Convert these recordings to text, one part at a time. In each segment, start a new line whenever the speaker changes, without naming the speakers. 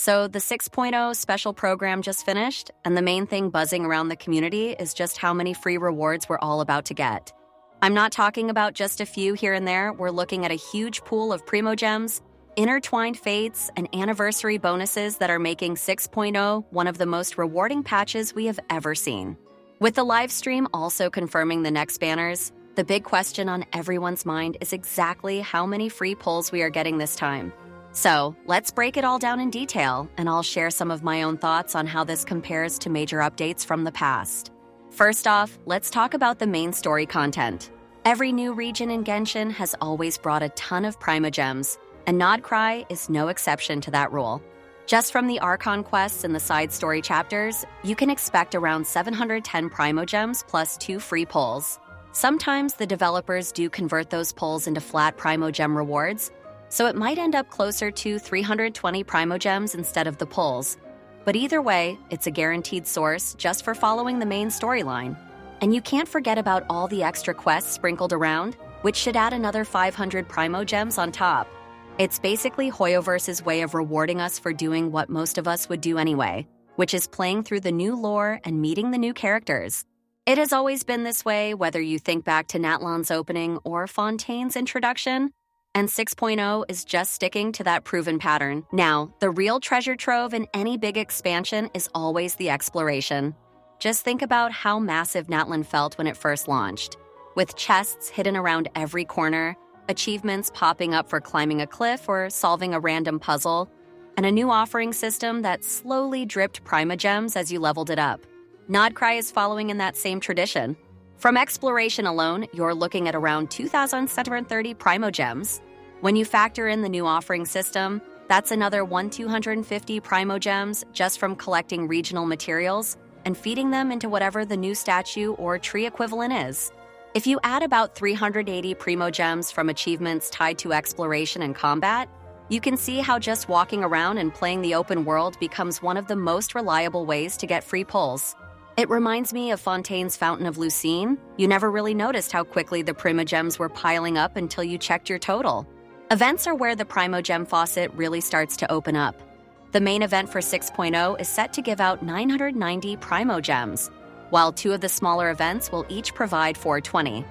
So the 6.0 special program just finished, and the main thing buzzing around the community is just how many free rewards we're all about to get. I'm not talking about just a few here and there. We're looking at a huge pool of Primogems, intertwined fates, and anniversary bonuses that are making 6.0 one of the most rewarding patches we have ever seen. With the live stream also confirming the next banners, the big question on everyone's mind is exactly how many free pulls we are getting this time. So, let's break it all down in detail, and I'll share some of my own thoughts on how this compares to major updates from the past. First off, let's talk about the main story content. Every new region in Genshin has always brought a ton of Primogems, and Nod Krai is no exception to that rule. Just from the archon quests and the side story chapters, you can expect around 710 Primogems plus 2 free pulls. Sometimes the developers do convert those pulls into flat Primogem rewards, so it might end up closer to 320 Primogems instead of the pulls. But either way, it's a guaranteed source just for following the main storyline. And you can't forget about all the extra quests sprinkled around, which should add another 500 Primogems on top. It's basically Hoyoverse's way of rewarding us for doing what most of us would do anyway, which is playing through the new lore and meeting the new characters. It has always been this way, whether you think back to Natlan's opening or Fontaine's introduction, and 6.0 is just sticking to that proven pattern. Now, the real treasure trove in any big expansion is always the exploration. Just think about how massive Natlan felt when it first launched, with chests hidden around every corner, achievements popping up for climbing a cliff or solving a random puzzle, and a new offering system that slowly dripped Primogems as you leveled it up. Nod Krai is following in that same tradition. From exploration alone, you're looking at around 2,730 Primogems. When you factor in the new offering system, that's another 1,250 Primogems just from collecting regional materials and feeding them into whatever the new statue or tree equivalent is. If you add about 380 Primogems from achievements tied to exploration and combat, you can see how just walking around and playing the open world becomes one of the most reliable ways to get free pulls. It reminds me of Fontaine's Fountain of Lucine. You never really noticed how quickly the Primogems were piling up until you checked your total. Events are where the Primogem faucet really starts to open up. The main event for 6.0 is set to give out 990 Primogems, while 2 of the smaller events will each provide 420.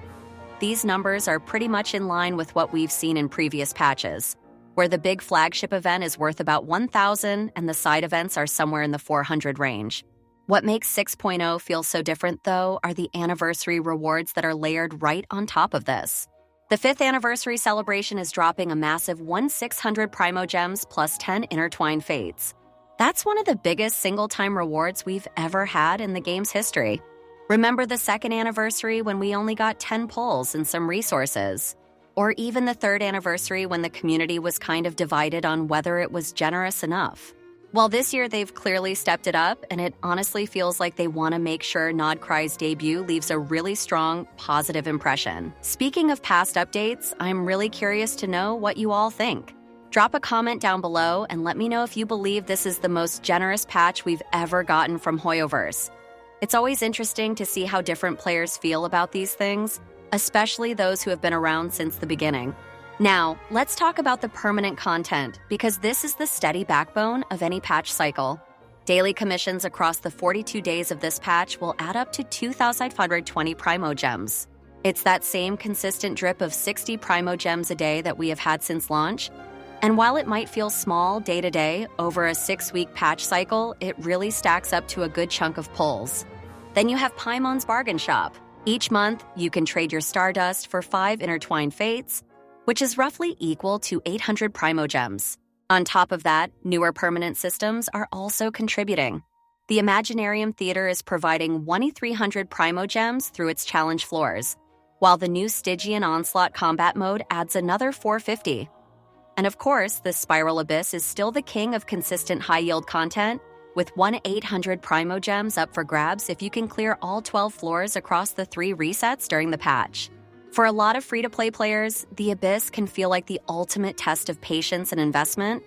These numbers are pretty much in line with what we've seen in previous patches, where the big flagship event is worth about 1,000 and the side events are somewhere in the 400 range. What makes 6.0 feel so different, though, are the anniversary rewards that are layered right on top of this. The 5th anniversary celebration is dropping a massive 1,600 Primogems plus 10 intertwined fates. That's one of the biggest single-time rewards we've ever had in the game's history. Remember the 2nd anniversary when we only got 10 pulls and some resources? Or even the 3rd anniversary when the community was kind of divided on whether it was generous enough? Well, this year they've clearly stepped it up, and it honestly feels like they want to make sure Nod Krai's debut leaves a really strong, positive impression. Speaking of past updates, I'm really curious to know what you all think. Drop a comment down below and let me know if you believe this is the most generous patch we've ever gotten from Hoyoverse. It's always interesting to see how different players feel about these things, especially those who have been around since the beginning. Now, let's talk about the permanent content, because this is the steady backbone of any patch cycle. Daily commissions across the 42 days of this patch will add up to 2,520 Primogems. It's that same consistent drip of 60 Primogems a day that we have had since launch. And while it might feel small day to day, over a 6-week patch cycle, it really stacks up to a good chunk of pulls. Then you have Paimon's Bargain Shop. Each month, you can trade your Stardust for 5 intertwined fates, which is roughly equal to 800 Primogems. On top of that, newer permanent systems are also contributing. The Imaginarium Theater is providing 2,300 Primogems through its challenge floors, while the new Stygian Onslaught combat mode adds another 450. And of course, the Spiral Abyss is still the king of consistent high-yield content, with 1,800 Primogems up for grabs if you can clear all 12 floors across the 3 resets during the patch. For a lot of free-to-play players, the Abyss can feel like the ultimate test of patience and investment,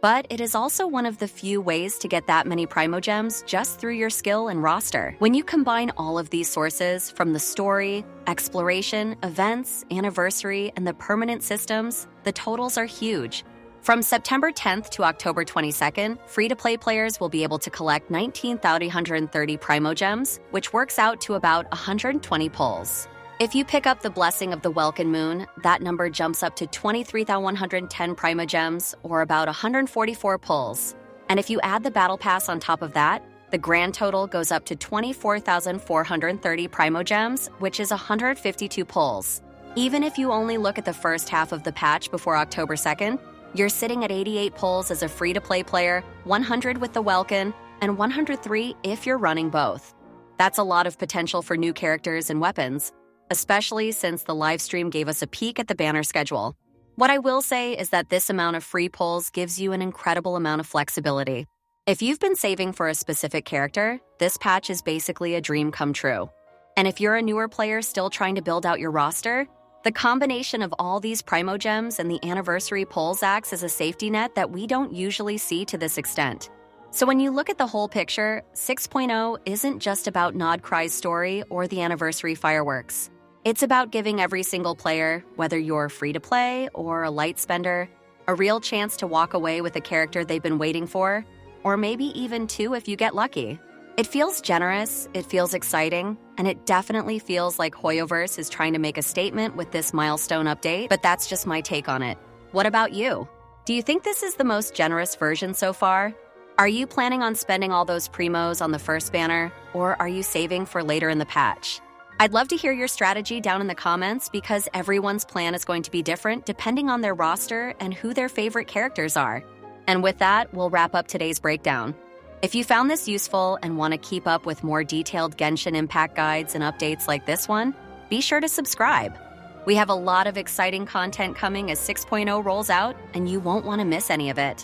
but it is also one of the few ways to get that many Primogems just through your skill and roster. When you combine all of these sources, from the story, exploration, events, anniversary, and the permanent systems, the totals are huge. From September 10th to October 22nd, free-to-play players will be able to collect 19,830 Primogems, which works out to about 120 pulls. If you pick up the Blessing of the Welkin Moon, that number jumps up to 23,110 Primogems, or about 144 pulls. And if you add the Battle Pass on top of that, the grand total goes up to 24,430 Primogems, which is 152 pulls. Even if you only look at the first half of the patch before October 2nd, you're sitting at 88 pulls as a free-to-play player, 100 with the Welkin, and 103 if you're running both. That's a lot of potential for new characters and weapons, especially since the livestream gave us a peek at the banner schedule. What I will say is that this amount of free pulls gives you an incredible amount of flexibility. If you've been saving for a specific character, this patch is basically a dream come true. And if you're a newer player still trying to build out your roster, the combination of all these Primogems and the anniversary pulls acts as a safety net that we don't usually see to this extent. So when you look at the whole picture, 6.0 isn't just about Nod Krai's story or the anniversary fireworks. It's about giving every single player, whether you're free-to-play or a light spender, a real chance to walk away with a character they've been waiting for, or maybe even two if you get lucky. It feels generous, it feels exciting, and it definitely feels like Hoyoverse is trying to make a statement with this milestone update, but that's just my take on it. What about you? Do you think this is the most generous version so far? Are you planning on spending all those primos on the first banner, or are you saving for later in the patch? I'd love to hear your strategy down in the comments because everyone's plan is going to be different depending on their roster and who their favorite characters are. And with that, we'll wrap up today's breakdown. If you found this useful and want to keep up with more detailed Genshin Impact guides and updates like this one, be sure to subscribe. We have a lot of exciting content coming as 6.0 rolls out, and you won't want to miss any of it.